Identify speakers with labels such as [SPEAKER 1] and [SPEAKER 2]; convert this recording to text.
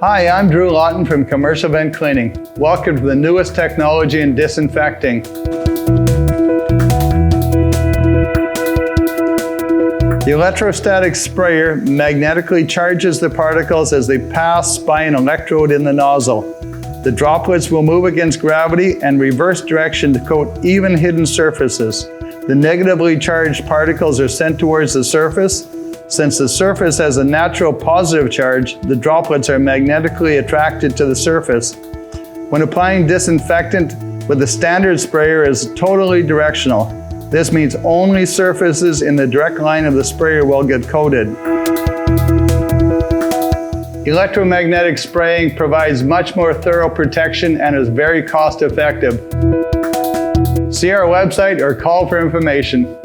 [SPEAKER 1] Hi, I'm Drew Lawton from Commercial Vent Cleaning. Welcome to the newest technology in disinfecting. The electrostatic sprayer magnetically charges the particles as they pass by an electrode in the nozzle. The droplets will move against gravity and reverse direction to coat even hidden surfaces. The negatively charged particles are sent towards the surface. Since the surface has a natural positive charge, the droplets are magnetically attracted to the surface. When applying disinfectant with the standard sprayer is totally directional. This means only surfaces in the direct line of the sprayer will get coated. Electromagnetic spraying provides much more thorough protection and is very cost effective. See our website or call for information.